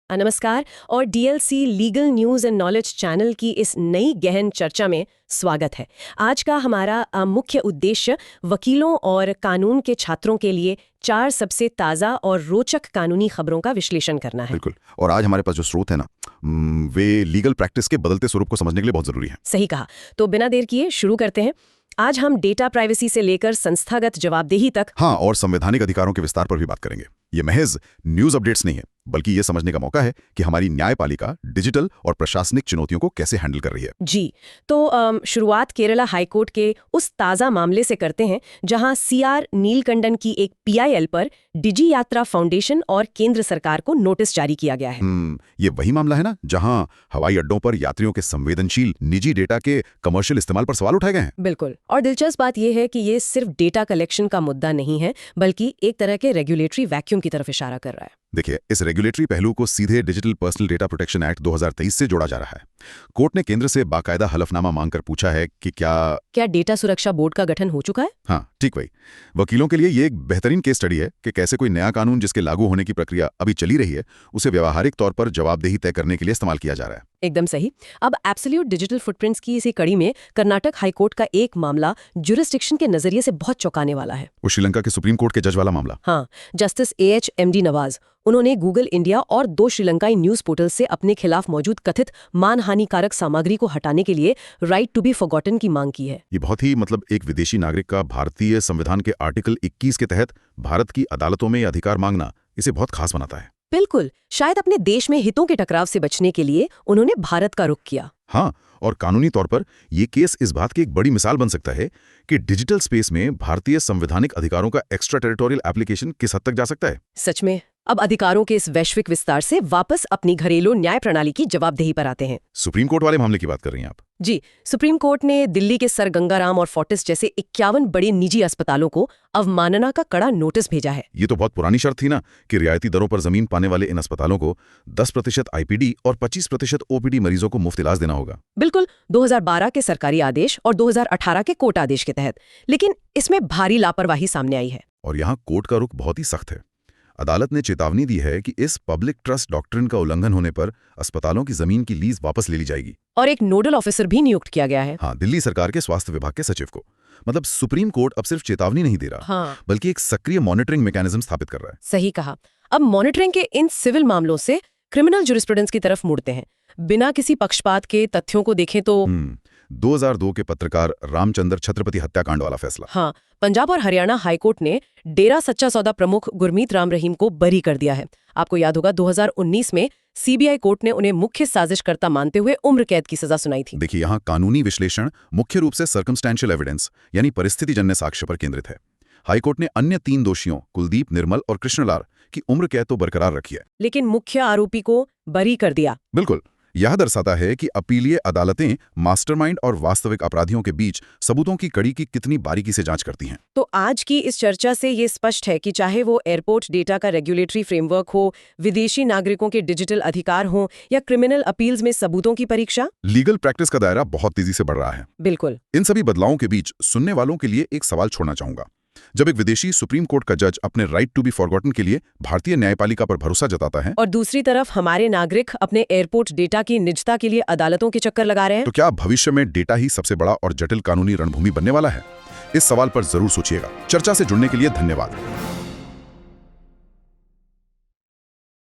नमस्कार और DLC legal news and knowledge channel की इस नई गहन चर्चा में स्वागत है। आज का हमारा मुख्य उद्देश्य वकीलों और कानून के छात्रों के लिए 4 सबसे ताज़ा और रोचक कानूनी खबरों का विश्लेषण करना है। बिल्कुल। और आज हमारे पास जो स्रोत है ना, वे लीगल प्रैक्टिस के बदलते स्वरूप को समझने के लिए बहुत जरूरी है। सही कहा। तो बिना देर किए शुरू करते हैं। आज हम डेटा प्राइवेसी से लेकर संस्थागत जवाबदेही तक और संवैधानिक अधिकारों के विस्तार पर भी बात करेंगे। ये महज न्यूज अपडेट्स नहीं है, बल्कि ये समझने का मौका है कि हमारी न्यायपालिका डिजिटल और प्रशासनिक चुनौतियों को कैसे हैंडल कर रही है। जी, तो शुरुआत केरला हाईकोर्ट के उस ताज़ा मामले से करते हैं जहां सीआर नीलकंठन की एक पीआईएल पर डिजी यात्रा फाउंडेशन और केंद्र सरकार को नोटिस जारी किया गया है। ये वही मामला है ना, जहां हवाई अड्डों पर यात्रियों के संवेदनशील निजी डेटा के कमर्शियल इस्तेमाल पर सवाल उठाए गए हैं। बिल्कुल। और दिलचस्प बात यह है कि ये सिर्फ डेटा कलेक्शन का मुद्दा नहीं है, बल्कि एक तरह के रेगुलेटरी वैक्यूम की तरफ इशारा कर रहा है। देखिए, इस रेगुलेटरी पहलू को सीधे digital personal data protection act 2023 से जोड़ा जा रहा है। कोर्ट ने केंद्र से बाकायदा हलफनामा मांगकर पूछा है कि क्या डेटा सुरक्षा बोर्ड का गठन हो चुका है? हाँ, ठीक वही। वकीलों के लिए ये एक बेहतरीन केस स्टडी है कि कैसे कोई नया कानून जिसके लागू होने की प्रक्रिया अभी चली रही है, उसे व्यावहारिक तौर पर जवाबदेही तय करने के लिए इस्तेमाल किया जा रहा है। एकदम सही। अब एब्सोल्यूट डिजिटल फुटप्रिंट्स की इसी कड़ी में कर्नाटक हाईकोर्ट का एक मामला जुरिस्डिक्शन के नजरिए से बहुत चौंकाने वाला है। वो श्रीलंका के सुप्रीम कोर्ट के जज वाला मामला। हाँ, जस्टिस AHMD नवाज, उन्होंने गूगल इंडिया और 2 श्रीलंकाई न्यूज पोर्टल से अपने खिलाफ मौजूद कथित मानहानिकारक सामग्री को हटाने के लिए राइट टू बी फॉरगॉटन की मांग की है। ये बहुत ही एक विदेशी नागरिक का भारतीय संविधान के आर्टिकल 21 के तहत भारत की अदालतों में अधिकार मांगना इसे बहुत खास बनाता है। बिल्कुल। शायद अपने देश में हितों के टकराव से बचने के लिए उन्होंने भारत का रुख किया। हाँ, और कानूनी तौर पर यह केस इस बात की एक बड़ी मिसाल बन सकता है कि डिजिटल स्पेस में भारतीय संवैधानिक अधिकारों का एक्स्ट्रा टेरिटोरियल एप्लीकेशन किस हद तक जा सकता है। सच में। अब अधिकारों के इस वैश्विक विस्तार से वापस अपनी घरेलू न्याय प्रणाली की जवाबदेही पर आते हैं। सुप्रीम कोर्ट वाले मामले की बात कर रही हैं आप? जी, सुप्रीम कोर्ट ने दिल्ली के सर गंगाराम और फोर्टिस जैसे 51 बड़े निजी अस्पतालों को अवमानना का कड़ा नोटिस भेजा है। ये तो बहुत पुरानी शर्त थी ना कि रियायती दरों पर जमीन पाने वाले इन अस्पतालों को 10% IPD और 25% OPD मरीजों को मुफ्त इलाज देना होगा। बिल्कुल, 2012 के सरकारी आदेश और 2018 के कोर्ट आदेश के तहत। लेकिन इसमें भारी लापरवाही सामने आई है। और यहाँ कोर्ट का रुख बहुत ही सख्त है। अदालत ने चेतावनी दी है कि इस पब्लिक ट्रस्ट डॉक्ट्रिन का उल्लंघन होने पर अस्पतालों की जमीन की लीज वापस ले ली जाएगी। और एक नोडल ऑफिसर भी नियुक्त किया गया है। हाँ, दिल्ली सरकार के स्वास्थ्य विभाग के सचिव को। मतलब सुप्रीम कोर्ट अब सिर्फ चेतावनी नहीं दे रहा, बल्कि एक सक्रिय मॉनिटरिंग मैकेनिज्म स्थापित कर रहा है। सही कहा। अब मॉनिटरिंग के इन सिविल मामलों से क्रिमिनल जुरिस्प्रूडेंस की तरफ मुड़ते हैं। बिना किसी पक्षपात के तथ्यों को देखें तो 2002 के पत्रकार रामचंद्र छत्रपति हत्याकांड वाला फैसला। हाँ, पंजाब और हरियाणा हाईकोर्ट ने डेरा सच्चा सौदा प्रमुख गुरमीत राम रहीम को बरी कर दिया है। आपको याद होगा 2019 में CBI कोर्ट ने उन्हें मुख्य साजिशकर्ता मानते हुए उम्र कैद की सजा सुनाई थी। देखिए, यहाँ कानूनी विश्लेषण मुख्य रूप से सर्कमस्टेंशियल एविडेंस यानी परिस्थितिजन्य साक्ष्य पर केंद्रित है। हाईकोर्ट ने अन्य 3 दोषियों कुलदीप, निर्मल और कृष्णलाल की उम्र कैद तो बरकरार रखी है, लेकिन मुख्य आरोपी को बरी कर दिया। बिल्कुल। यह दर्शाता है कि अपीलीय अदालतें मास्टरमाइंड और वास्तविक अपराधियों के बीच सबूतों की कड़ी की कितनी बारीकी से जांच करती हैं। तो आज की इस चर्चा से ये स्पष्ट है कि चाहे वो एयरपोर्ट डेटा का रेगुलेटरी फ्रेमवर्क हो, विदेशी नागरिकों के डिजिटल अधिकार हो या क्रिमिनल अपील्स में सबूतों की परीक्षा, लीगल प्रैक्टिस का दायरा बहुत तेजी से बढ़ रहा है। बिल्कुल। इन सभी बदलावों के बीच सुनने वालों के लिए एक सवाल छोड़ना चाहूंगा। जब एक विदेशी सुप्रीम कोर्ट का जज अपने राइट टू बी फॉरगॉटन के लिए भारतीय न्यायपालिका पर भरोसा जताता है, और दूसरी तरफ हमारे नागरिक अपने एयरपोर्ट डेटा की निजता के लिए अदालतों के चक्कर लगा रहे हैं, तो क्या भविष्य में डेटा ही सबसे बड़ा और जटिल कानूनी रणभूमि बनने वाला है? इस सवाल पर जरूर सोचिएगा। चर्चा से जुड़ने के लिए धन्यवाद।